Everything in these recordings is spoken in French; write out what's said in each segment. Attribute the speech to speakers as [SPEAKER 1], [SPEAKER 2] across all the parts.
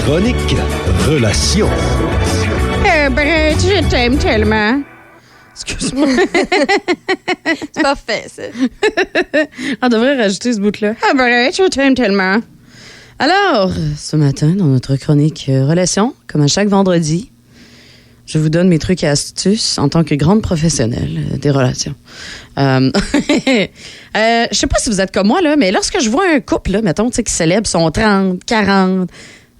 [SPEAKER 1] chronique Relations.
[SPEAKER 2] Brett, je t'aime tellement.
[SPEAKER 3] Excuse-moi. C'est pas fait, ça.
[SPEAKER 2] On devrait rajouter ce bout-là. Brett, je t'aime tellement. Alors, ce matin, dans notre chronique Relations, comme à chaque vendredi, je vous donne mes trucs et astuces en tant que grande professionnelle des relations. Je sais pas si vous êtes comme moi, là, mais lorsque je vois un couple, là, mettons, qui célèbre son 30, 40,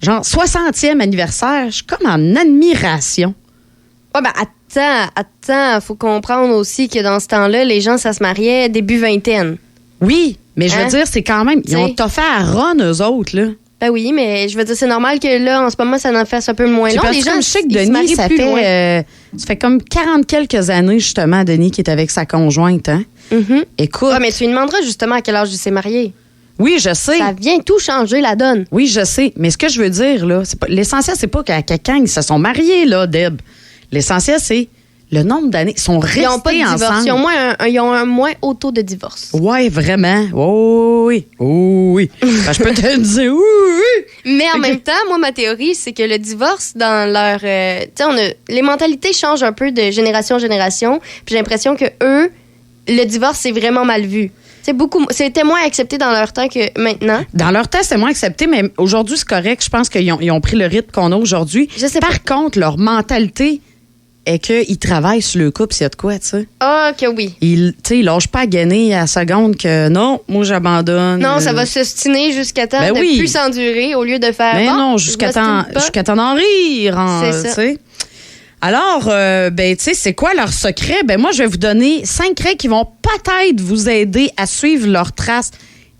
[SPEAKER 2] genre 60e anniversaire, je suis comme en admiration.
[SPEAKER 3] Ouais, ben attends, faut comprendre aussi que dans ce temps-là, les gens, ça se mariait début vingtaine.
[SPEAKER 2] Oui, mais je veux dire, c'est quand même, ils ont toffé à Ron, eux autres, là.
[SPEAKER 3] Ben oui, mais je veux dire, c'est normal que là, en ce moment, ça en fasse un peu moins long. Les gens,
[SPEAKER 2] je sais que Denis, ça fait comme 40 quelques années, justement, Denis, qui est avec sa conjointe, hein?
[SPEAKER 3] Mm-hmm.
[SPEAKER 2] Écoute.
[SPEAKER 3] Ouais, mais tu lui demanderas justement à quel âge il s'est marié.
[SPEAKER 2] Oui, je sais.
[SPEAKER 3] Ça vient tout changer, la donne.
[SPEAKER 2] Oui, je sais. Mais ce que je veux dire, là, l'essentiel, c'est pas qu'à quelqu'un, ils se sont mariés, là, Deb. L'essentiel, c'est le nombre d'années. Ils sont restés ensemble. Ils n'ont pas de divorce.
[SPEAKER 3] Ils ont un moins haut taux de divorce.
[SPEAKER 2] Oui, vraiment. Oh, oui. Oh, oui. Ben, je peux te dire oui.
[SPEAKER 3] Mais en même temps, moi, ma théorie, c'est que le divorce, dans leur... les mentalités changent un peu de génération en génération. Puis j'ai l'impression que eux, le divorce, c'est vraiment mal vu. C'était moins accepté dans leur temps que maintenant.
[SPEAKER 2] Dans leur temps, c'est moins accepté, mais aujourd'hui, c'est correct. Je pense qu'ils ont pris le rythme qu'on a aujourd'hui. Par contre, leur mentalité est qu'ils travaillent sur le couple, s'il y a de quoi, tu sais.
[SPEAKER 3] Ah, que oui.
[SPEAKER 2] Ils lâchent pas à gagner à la seconde que non, moi, j'abandonne.
[SPEAKER 3] Non, ça va s'ostiner jusqu'à temps de plus s'endurer au lieu de faire...
[SPEAKER 2] Mais non, jusqu'à temps d'en rire.
[SPEAKER 3] C'est ça. T'sais.
[SPEAKER 2] Alors, tu sais, c'est quoi leur secret? Ben moi, je vais vous donner 5 règles qui vont peut-être vous aider à suivre leurs traces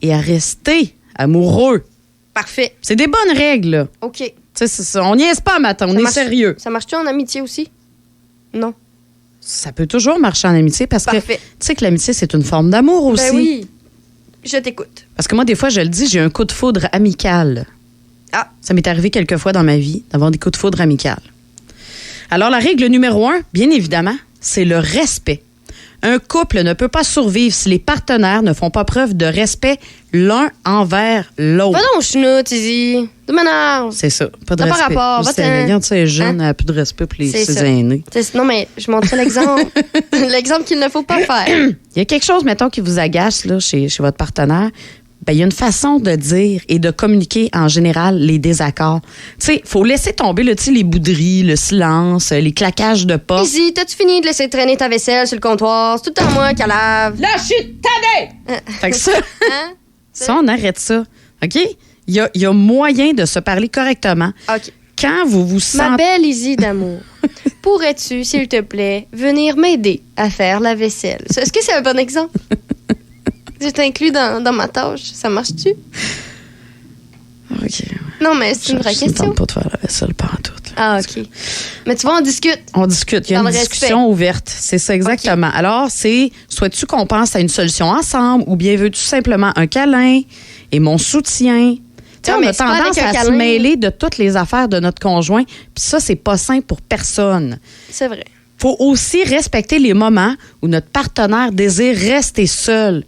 [SPEAKER 2] et à rester amoureux.
[SPEAKER 3] Parfait.
[SPEAKER 2] C'est des bonnes règles, là.
[SPEAKER 3] OK.
[SPEAKER 2] Tu sais, c'est ça. On niaise pas, matin. On est sérieux.
[SPEAKER 3] Ça marche-tu en amitié aussi? Non.
[SPEAKER 2] Ça peut toujours marcher en amitié parce que tu sais que l'amitié, c'est une forme d'amour aussi.
[SPEAKER 3] Ben oui. Je t'écoute.
[SPEAKER 2] Parce que moi, des fois, je le dis, j'ai un coup de foudre amical.
[SPEAKER 3] Ah.
[SPEAKER 2] Ça m'est arrivé quelques fois dans ma vie d'avoir des coups de foudre amical. Alors, la règle numéro 1, bien évidemment, c'est le respect. Un couple ne peut pas survivre si les partenaires ne font pas preuve de respect l'un envers l'autre.
[SPEAKER 3] Va donc, chenoute, Izzy. De m'énerve.
[SPEAKER 2] C'est ça. Pas de respect.
[SPEAKER 3] Pas rapport.
[SPEAKER 2] Regarde, c'est jeune, elle n'a plus de respect pour ses aînés.
[SPEAKER 3] Non, mais je montre l'exemple. L'exemple qu'il ne faut pas faire.
[SPEAKER 2] Il y a quelque chose, mettons, qui vous agace là, chez votre partenaire. Ben, il y a une façon de dire et de communiquer en général les désaccords. Tu sais, il faut laisser tomber les bouderies, le silence, les claquages de porte.
[SPEAKER 3] Izzy, t'as-tu fini de laisser traîner ta vaisselle sur le comptoir? C'est tout le temps moi qui la lave.
[SPEAKER 2] Là, je suis tannée! Fait que ça, ça, on arrête ça. OK? Il y a moyen de se parler correctement.
[SPEAKER 3] OK.
[SPEAKER 2] Quand vous vous sentez...
[SPEAKER 3] Ma belle Izzy d'amour, pourrais-tu, s'il te plaît, venir m'aider à faire la vaisselle? Est-ce que c'est un bon exemple? Je t'inclus dans ma tâche. Ça marche-tu?
[SPEAKER 2] OK.
[SPEAKER 3] Non, mais c'est une vraie question.
[SPEAKER 2] Je ne tente pas de faire la vaisselle pantoute.
[SPEAKER 3] Ah, OK. Mais tu vois, on discute.
[SPEAKER 2] On discute. Il y a une discussion ouverte. C'est ça, exactement. Okay. Alors, souhaites-tu qu'on pense à une solution ensemble ou bien veux-tu simplement un câlin et mon soutien? Tu sais, on a tendance à se mêler de toutes les affaires de notre conjoint. Puis ça, c'est pas sain pour personne.
[SPEAKER 3] C'est vrai.
[SPEAKER 2] Faut aussi respecter les moments où notre partenaire désire rester seul.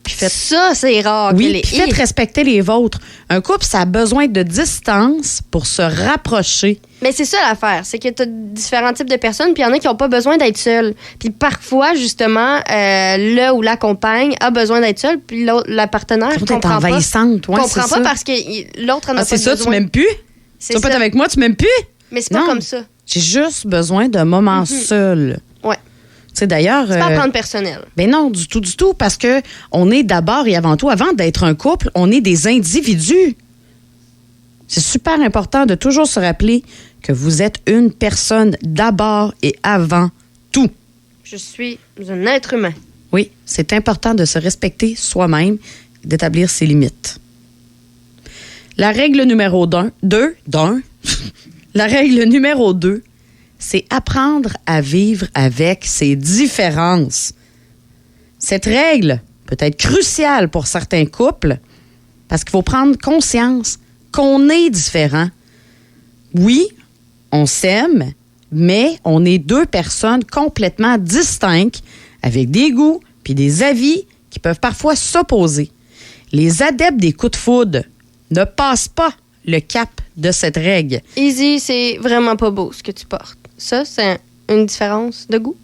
[SPEAKER 3] Ça, c'est rare.
[SPEAKER 2] Oui, puis faites respecter les vôtres. Un couple, ça a besoin de distance pour se rapprocher.
[SPEAKER 3] Mais c'est ça l'affaire, c'est que tu as différents types de personnes, puis il y en a qui n'ont pas besoin d'être seuls. Puis parfois, justement, le ou la compagne a besoin d'être seul, puis la partenaire comprend pas.
[SPEAKER 2] Envahissante, ouais,
[SPEAKER 3] comprend pas parce que l'autre en a pas besoin.
[SPEAKER 2] C'est ça, tu m'aimes plus? Tu vas pas être avec moi, tu m'aimes plus?
[SPEAKER 3] Mais c'est pas comme ça.
[SPEAKER 2] J'ai juste besoin d'un moment seul.
[SPEAKER 3] Ouais.
[SPEAKER 2] C'est d'ailleurs.
[SPEAKER 3] C'est pas à prendre personnel.
[SPEAKER 2] Ben non, du tout, parce que on est d'abord et avant tout, avant d'être un couple, on est des individus. C'est super important de toujours se rappeler que vous êtes une personne d'abord et avant tout.
[SPEAKER 3] Je suis un être humain.
[SPEAKER 2] Oui, c'est important de se respecter soi-même et d'établir ses limites. La règle numéro 2, la règle numéro 2, c'est apprendre à vivre avec ses différences. Cette règle peut être cruciale pour certains couples parce qu'il faut prendre conscience qu'on est différent. Oui, on s'aime, mais on est deux personnes complètement distinctes avec des goûts puis des avis qui peuvent parfois s'opposer. Les adeptes des coups de foudre ne passent pas le cap de cette règle.
[SPEAKER 3] Easy, c'est vraiment pas beau ce que tu portes. Ça, c'est une différence de goût.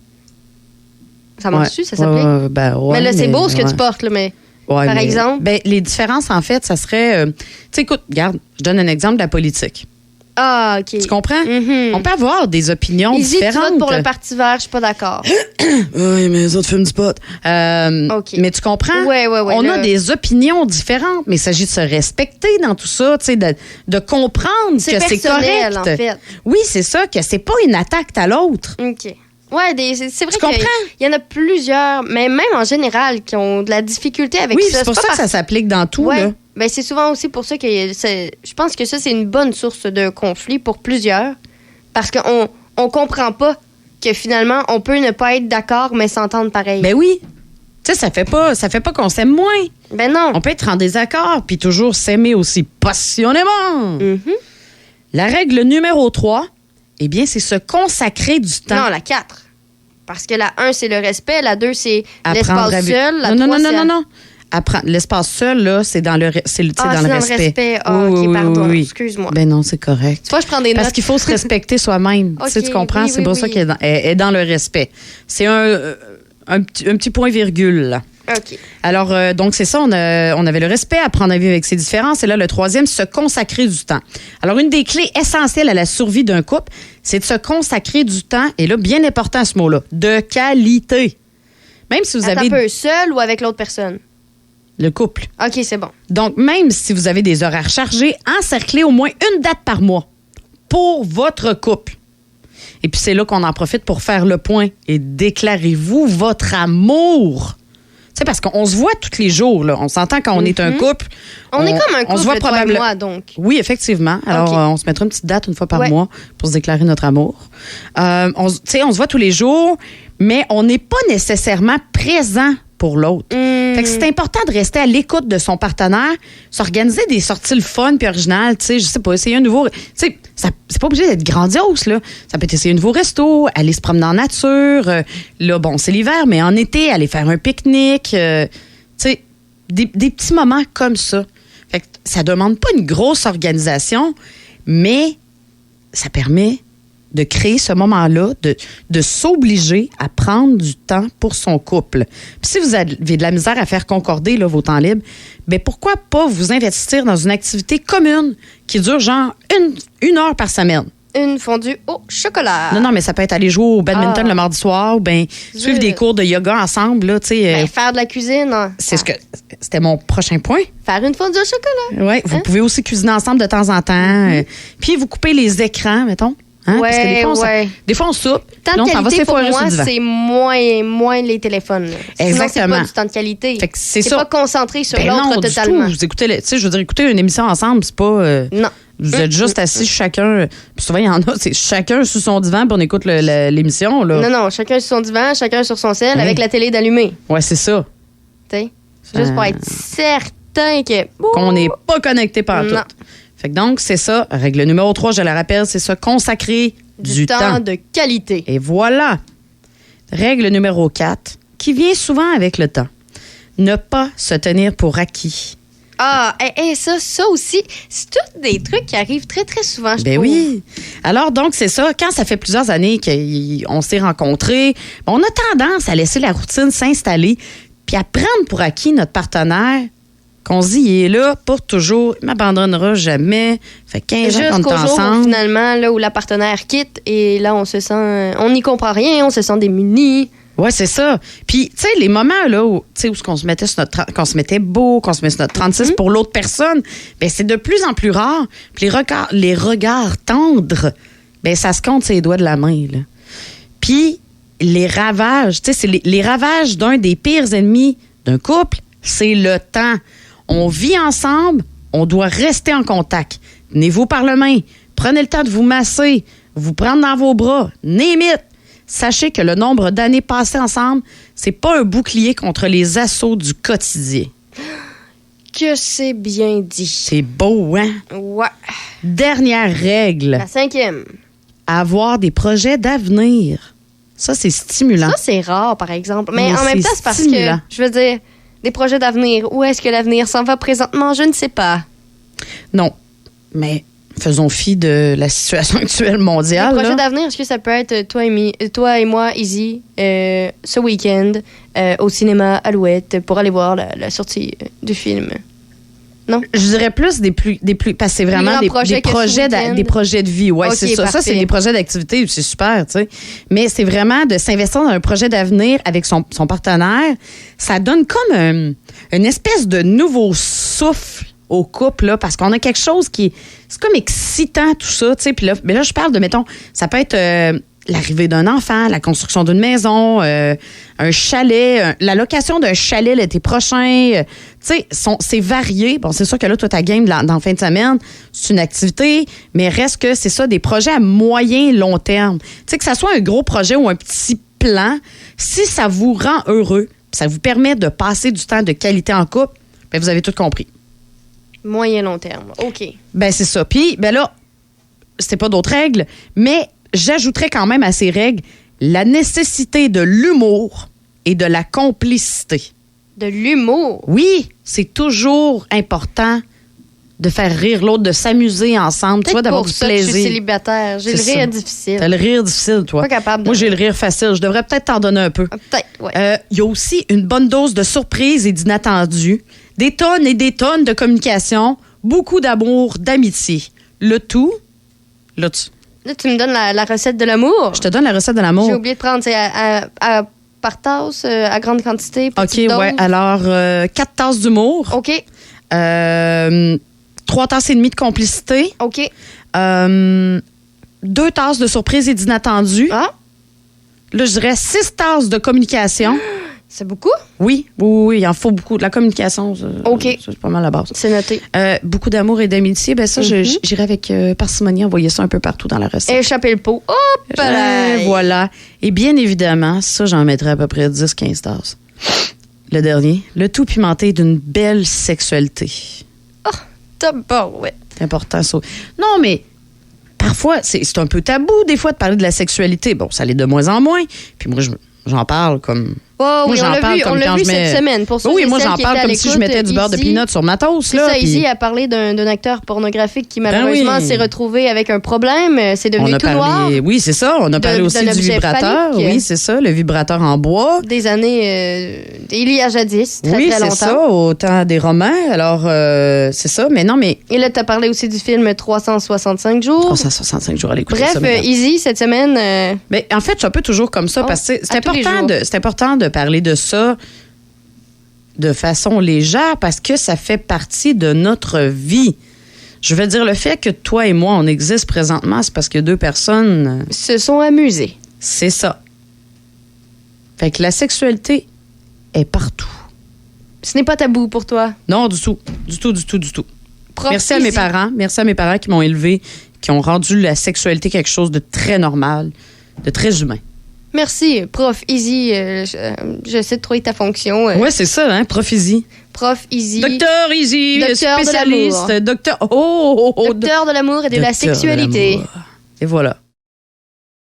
[SPEAKER 3] Ça marche-tu, ça s'applique?
[SPEAKER 2] Ouais,
[SPEAKER 3] mais là, c'est beau ce que tu portes, là, mais par exemple...
[SPEAKER 2] Ben, les différences, en fait, ça serait... tu sais, écoute, regarde, je donne un exemple de la politique.
[SPEAKER 3] Ah, OK.
[SPEAKER 2] Tu comprends?
[SPEAKER 3] Mm-hmm.
[SPEAKER 2] On peut avoir des opinions
[SPEAKER 3] Easy,
[SPEAKER 2] différentes.
[SPEAKER 3] tu votes pour le Parti vert, je suis pas d'accord.
[SPEAKER 2] Oui, mais les autres fument du pot.
[SPEAKER 3] OK.
[SPEAKER 2] Mais tu comprends?
[SPEAKER 3] Ouais,
[SPEAKER 2] On
[SPEAKER 3] là.
[SPEAKER 2] a des opinions différentes, mais il s'agit de se respecter dans tout ça, tu sais, de comprendre que c'est
[SPEAKER 3] personnel,
[SPEAKER 2] correct.
[SPEAKER 3] en fait.
[SPEAKER 2] Oui, c'est ça, que c'est pas une attaque à l'autre.
[SPEAKER 3] OK. Ouais, c'est vrai
[SPEAKER 2] Tu comprends?
[SPEAKER 3] qu'il y en a plusieurs, mais même en général, qui ont de la difficulté avec
[SPEAKER 2] Oui,
[SPEAKER 3] ça.
[SPEAKER 2] c'est pour ça que ça s'applique dans tout,
[SPEAKER 3] ouais.
[SPEAKER 2] là.
[SPEAKER 3] Ben, c'est souvent aussi pour ça que je pense que ça, c'est une bonne source de conflit pour plusieurs. Parce qu'on comprend pas que finalement, on peut ne pas être d'accord, mais s'entendre pareil.
[SPEAKER 2] Ben oui. Tu sais, ça fait pas qu'on s'aime moins.
[SPEAKER 3] Ben non.
[SPEAKER 2] On peut être en désaccord, puis toujours s'aimer aussi passionnément.
[SPEAKER 3] Mhm.
[SPEAKER 2] La règle numéro 3, eh bien, c'est se consacrer du temps.
[SPEAKER 3] Non, la 4. Parce que la 1, c'est le respect. La 2, c'est
[SPEAKER 2] Apprendre
[SPEAKER 3] l'espace
[SPEAKER 2] à vi-
[SPEAKER 3] seul. La
[SPEAKER 2] non,
[SPEAKER 3] 3, c'est...
[SPEAKER 2] non. L'espace seul, là, c'est dans le, c'est
[SPEAKER 3] Ah,
[SPEAKER 2] dans le
[SPEAKER 3] c'est
[SPEAKER 2] respect.
[SPEAKER 3] Ah,
[SPEAKER 2] Oui,
[SPEAKER 3] OK,
[SPEAKER 2] oui,
[SPEAKER 3] pardon.
[SPEAKER 2] oui.
[SPEAKER 3] Excuse-moi.
[SPEAKER 2] Ben non, c'est correct.
[SPEAKER 3] Tu vois, je prends des notes.
[SPEAKER 2] Parce qu'il faut se respecter soi-même. Tu sais,
[SPEAKER 3] OK,
[SPEAKER 2] tu comprends?
[SPEAKER 3] oui,
[SPEAKER 2] C'est
[SPEAKER 3] oui,
[SPEAKER 2] pour ça
[SPEAKER 3] oui.
[SPEAKER 2] qu'elle est dans le respect. C'est un petit point virgule, là.
[SPEAKER 3] OK.
[SPEAKER 2] Alors, donc, c'est ça, on avait le respect, apprendre à vivre avec ses différences. Et là, le troisième, se consacrer du temps. Alors, une des clés essentielles à la survie d'un couple, c'est de se consacrer du temps. Et là, bien important ce mot-là, de qualité. Même si vous
[SPEAKER 3] Attends
[SPEAKER 2] avez
[SPEAKER 3] un peu, seul ou avec l'autre personne?
[SPEAKER 2] le couple.
[SPEAKER 3] OK, c'est bon.
[SPEAKER 2] Donc, même si vous avez des horaires chargés, encerclez au moins une date par mois pour votre couple. Et puis, c'est là qu'on en profite pour faire le point. Et déclarez-vous votre amour. Tu sais, parce qu'on se voit tous les jours, là. On s'entend quand on est un couple.
[SPEAKER 3] On est comme un couple,
[SPEAKER 2] on se voit
[SPEAKER 3] toi et
[SPEAKER 2] probablement.
[SPEAKER 3] moi, donc.
[SPEAKER 2] Oui, effectivement. Alors,
[SPEAKER 3] OK.
[SPEAKER 2] on se mettra une petite date une fois par
[SPEAKER 3] Ouais.
[SPEAKER 2] mois pour se déclarer notre amour. On se voit tous les jours, mais on n'est pas nécessairement présent pour l'autre. Fait que c'est important de rester à l'écoute de son partenaire, s'organiser des sorties le fun puis originales, tu sais, je sais pas, essayer un nouveau... Tu sais, c'est pas obligé d'être grandiose, là. Ça peut être essayer un nouveau resto, aller se promener en nature. Là, bon, c'est l'hiver, mais en été, aller faire un pique-nique. Tu sais, des petits moments comme ça. Fait que ça demande pas une grosse organisation, mais ça permet de créer ce moment-là, de s'obliger à prendre du temps pour son couple. Puis si vous avez de la misère à faire concorder là, vos temps libres, bien pourquoi pas vous investir dans une activité commune qui dure genre une heure par semaine?
[SPEAKER 3] Une fondue au chocolat.
[SPEAKER 2] Non, mais ça peut être aller jouer au badminton
[SPEAKER 3] Ah.
[SPEAKER 2] le mardi soir ou bien suivre des cours de yoga ensemble. Là, tu sais,
[SPEAKER 3] Ben, faire de la cuisine. Hein.
[SPEAKER 2] c'était mon prochain point.
[SPEAKER 3] Faire une fondue au chocolat.
[SPEAKER 2] Oui, vous pouvez aussi cuisiner ensemble de temps en temps. Puis vous coupez les écrans, mettons. Hein? Parce que des fois, on soupe.
[SPEAKER 3] Temps
[SPEAKER 2] là, on
[SPEAKER 3] de
[SPEAKER 2] s'en va
[SPEAKER 3] qualité, pour
[SPEAKER 2] s'effoirer sur
[SPEAKER 3] moi,
[SPEAKER 2] le divan.
[SPEAKER 3] c'est moins les téléphones. Là. Sinon,
[SPEAKER 2] Exactement.
[SPEAKER 3] c'est pas du temps de qualité.
[SPEAKER 2] Fait que c'est
[SPEAKER 3] C'est
[SPEAKER 2] ça.
[SPEAKER 3] pas concentré sur
[SPEAKER 2] Ben
[SPEAKER 3] l'autre
[SPEAKER 2] non, du
[SPEAKER 3] totalement.
[SPEAKER 2] tout. Vous écoutez, tu sais, je veux dire, écouter une émission ensemble, c'est pas...
[SPEAKER 3] Non.
[SPEAKER 2] Vous êtes juste assis chacun... Puis souvent, il y en a, c'est chacun sur son divan, puis on écoute l'émission, là.
[SPEAKER 3] Non, chacun sur son divan, chacun sur son sel,
[SPEAKER 2] Oui.
[SPEAKER 3] avec la télé d'allumée.
[SPEAKER 2] Ouais, c'est ça.
[SPEAKER 3] Tu sais? Juste pour être certain que...
[SPEAKER 2] Qu'on n'est pas connecté par tout.
[SPEAKER 3] Non.
[SPEAKER 2] Fait que donc, c'est ça. Règle numéro 3, je la rappelle, c'est se consacrer du temps.
[SPEAKER 3] de qualité.
[SPEAKER 2] Et voilà. Règle numéro 4, qui vient souvent avec le temps. Ne pas se tenir pour acquis.
[SPEAKER 3] Ah, ça aussi, c'est tous des trucs qui arrivent très, très souvent, je
[SPEAKER 2] Ben
[SPEAKER 3] trouve.
[SPEAKER 2] oui. Alors, donc, c'est ça. Quand ça fait plusieurs années qu'on s'est rencontrés, on a tendance à laisser la routine s'installer puis à prendre pour acquis notre partenaire, qu'on se dit, il est là pour toujours, il ne m'abandonnera jamais. Fait 15 ans qu'on
[SPEAKER 3] Jusqu'au
[SPEAKER 2] est
[SPEAKER 3] jour où,
[SPEAKER 2] ensemble.
[SPEAKER 3] finalement, là où la partenaire quitte et là, on se sent... On n'y comprend rien, on se sent démuni.
[SPEAKER 2] Ouais, c'est ça. Puis, tu sais, les moments là où, tu sais, où qu'on se mettait sur qu'on se mettait beau, qu'on se met sur notre 36 pour l'autre personne, ben c'est de plus en plus rare. Puis les regards tendres, ben ça se compte sur les doigts de la main, là. Puis les ravages, tu sais, c'est les ravages d'un des pires ennemis d'un couple, c'est le temps. On vit ensemble, on doit rester en contact. Tenez-vous par la main, prenez le temps de vous masser, vous prendre dans vos bras, name it. Sachez que le nombre d'années passées ensemble, c'est pas un bouclier contre les assauts du quotidien.
[SPEAKER 3] Que c'est bien dit.
[SPEAKER 2] C'est beau, hein?
[SPEAKER 3] Ouais.
[SPEAKER 2] Dernière règle,
[SPEAKER 3] La 5e.
[SPEAKER 2] avoir des projets d'avenir. Ça, c'est stimulant.
[SPEAKER 3] Ça, c'est rare, par exemple. Mais en même
[SPEAKER 2] c'est
[SPEAKER 3] temps, c'est parce
[SPEAKER 2] stimulant.
[SPEAKER 3] que, je veux dire, des projets d'avenir, où est-ce que l'avenir s'en va présentement? Je ne sais pas.
[SPEAKER 2] Non, mais faisons fi de la situation actuelle mondiale.
[SPEAKER 3] Les projets
[SPEAKER 2] là.
[SPEAKER 3] d'avenir, est-ce que ça peut être toi et moi, Izzy, ce week-end, au cinéma Alouette, pour aller voir la sortie du film? Non?
[SPEAKER 2] Je dirais plus des plus parce que c'est vraiment des projets de vie. Ouais,
[SPEAKER 3] Ok,
[SPEAKER 2] c'est ça.
[SPEAKER 3] parfait.
[SPEAKER 2] Ça, c'est des projets d'activité, c'est super, tu sais. Mais c'est vraiment de s'investir dans un projet d'avenir avec son partenaire. Ça donne comme une espèce de nouveau souffle au couple, là, parce qu'on a quelque chose c'est comme excitant, tout ça, tu sais. Puis là, mais là, je parle de, mettons, ça peut être l'arrivée d'un enfant, la construction d'une maison, un chalet, la location d'un chalet l'été prochain. Tu sais, c'est varié. Bon, c'est sûr que là, toi, ta game dans la fin de semaine, c'est une activité, mais reste que c'est ça, des projets à moyen long terme. Tu sais, que ça soit un gros projet ou un petit plan, si ça vous rend heureux, ça vous permet de passer du temps de qualité en couple, bien, vous avez tout compris.
[SPEAKER 3] Moyen long terme. OK.
[SPEAKER 2] Ben c'est ça. Puis, ben là, c'était pas d'autres règles, mais j'ajouterais quand même à ces règles la nécessité de l'humour et de la complicité.
[SPEAKER 3] De l'humour.
[SPEAKER 2] Oui, c'est toujours important de faire rire l'autre, de s'amuser ensemble, tu vois, d'avoir du
[SPEAKER 3] pour ça que je suis
[SPEAKER 2] plaisir.
[SPEAKER 3] célibataire. J'ai
[SPEAKER 2] C'est
[SPEAKER 3] le rire
[SPEAKER 2] ça.
[SPEAKER 3] difficile.
[SPEAKER 2] T'as le rire difficile, toi.
[SPEAKER 3] Pas capable de-
[SPEAKER 2] Moi, j'ai le rire facile. Je devrais peut-être t'en donner un peu.
[SPEAKER 3] Peut-être, ouais.
[SPEAKER 2] Il y a aussi une bonne dose de surprise et d'inattendu, des tonnes et des tonnes de communication, beaucoup d'amour, d'amitié. Le tout, là,
[SPEAKER 3] Là, tu me donnes la recette de l'amour.
[SPEAKER 2] je te donne la recette de l'amour.
[SPEAKER 3] J'ai oublié de prendre, c'est par tasse, à grande quantité,
[SPEAKER 2] OK,
[SPEAKER 3] petite dose.
[SPEAKER 2] ouais. Alors, 4 tasses d'humour,
[SPEAKER 3] OK,
[SPEAKER 2] 3 tasses et demie de complicité,
[SPEAKER 3] OK.
[SPEAKER 2] 2 tasses de surprise et d'inattendu.
[SPEAKER 3] Ah,
[SPEAKER 2] Là, je dirais 6 tasses de communication.
[SPEAKER 3] c'est beaucoup?
[SPEAKER 2] Oui, il en faut beaucoup. De la communication, ça,
[SPEAKER 3] OK.
[SPEAKER 2] ça, c'est pas mal la base.
[SPEAKER 3] C'est noté.
[SPEAKER 2] Beaucoup d'amour et d'amitié. Ben ça, j'irai avec parcimonie, envoyer ça un peu partout dans la recette.
[SPEAKER 3] Échapper le pot. Hop là!
[SPEAKER 2] Voilà. Et bien évidemment, ça, j'en mettrais à peu près 10-15 tasses. Le dernier, le tout pimenté d'une belle sexualité.
[SPEAKER 3] Top bon, ouais.
[SPEAKER 2] C'est important, ça. Non, mais parfois, c'est un peu tabou, des fois, de parler de la sexualité. Bon, ça l'est de moins en moins. Puis moi, j'en parle comme...
[SPEAKER 3] Oh,
[SPEAKER 2] Moi,
[SPEAKER 3] oui,
[SPEAKER 2] j'en parle
[SPEAKER 3] on
[SPEAKER 2] comme
[SPEAKER 3] l'a
[SPEAKER 2] quand
[SPEAKER 3] vu
[SPEAKER 2] je mets-
[SPEAKER 3] cette semaine. Pour ceux
[SPEAKER 2] Oui,
[SPEAKER 3] et
[SPEAKER 2] moi,
[SPEAKER 3] celles
[SPEAKER 2] j'en
[SPEAKER 3] qui
[SPEAKER 2] parle
[SPEAKER 3] étaient à
[SPEAKER 2] comme si je
[SPEAKER 3] l'écoute,
[SPEAKER 2] mettais du beurre de
[SPEAKER 3] Izzy-
[SPEAKER 2] peanut sur ma toast.
[SPEAKER 3] C'est
[SPEAKER 2] Là,
[SPEAKER 3] ça,
[SPEAKER 2] puis-
[SPEAKER 3] Izzy a parlé d'un acteur pornographique qui, malheureusement,
[SPEAKER 2] oui.
[SPEAKER 3] s'est retrouvé avec un problème. C'est devenu
[SPEAKER 2] On a
[SPEAKER 3] tout noir.
[SPEAKER 2] parlé, oui, c'est ça. On a parlé aussi
[SPEAKER 3] d'un
[SPEAKER 2] du
[SPEAKER 3] objet
[SPEAKER 2] vibrateur.
[SPEAKER 3] phallique.
[SPEAKER 2] Oui, c'est ça, le vibrateur en bois.
[SPEAKER 3] Des années... il y a jadis, très,
[SPEAKER 2] Oui,
[SPEAKER 3] très
[SPEAKER 2] c'est
[SPEAKER 3] longtemps.
[SPEAKER 2] ça, au temps des Romains. Alors, c'est ça. Mais non, mais
[SPEAKER 3] Et là, tu as parlé aussi du film 365 jours.
[SPEAKER 2] 365 jours à l'écouter.
[SPEAKER 3] Bref,
[SPEAKER 2] ça, mais
[SPEAKER 3] Izzy, cette semaine...
[SPEAKER 2] mais en fait, je suis un peu toujours comme ça
[SPEAKER 3] Oh,
[SPEAKER 2] parce que c'est
[SPEAKER 3] à tous les
[SPEAKER 2] important,
[SPEAKER 3] jours.
[SPEAKER 2] c'est important de parler de ça de façon légère parce que ça fait partie de notre vie. Je veux dire, le fait que toi et moi, on existe présentement, c'est parce que 2 personnes,
[SPEAKER 3] se sont amusés.
[SPEAKER 2] c'est ça. Fait que la sexualité est partout.
[SPEAKER 3] Ce n'est pas tabou pour toi.
[SPEAKER 2] Non, du tout. Du tout, du tout, du tout.
[SPEAKER 3] Prof
[SPEAKER 2] Merci à mes
[SPEAKER 3] Izzy.
[SPEAKER 2] parents. Merci à mes parents qui m'ont élevé, qui ont rendu la sexualité quelque chose de très normal, de très humain.
[SPEAKER 3] Merci, prof Izzy. J'essaie de trouver ta fonction.
[SPEAKER 2] Ouais, c'est ça, hein, Prof-Izzy.
[SPEAKER 3] Prof Izzy.
[SPEAKER 2] Docteur Izzy,
[SPEAKER 3] Docteur de
[SPEAKER 2] spécialiste,
[SPEAKER 3] l'amour.
[SPEAKER 2] docteur...
[SPEAKER 3] Docteur de l'amour et de la
[SPEAKER 2] Docteur de
[SPEAKER 3] sexualité.
[SPEAKER 2] l'amour. Et voilà.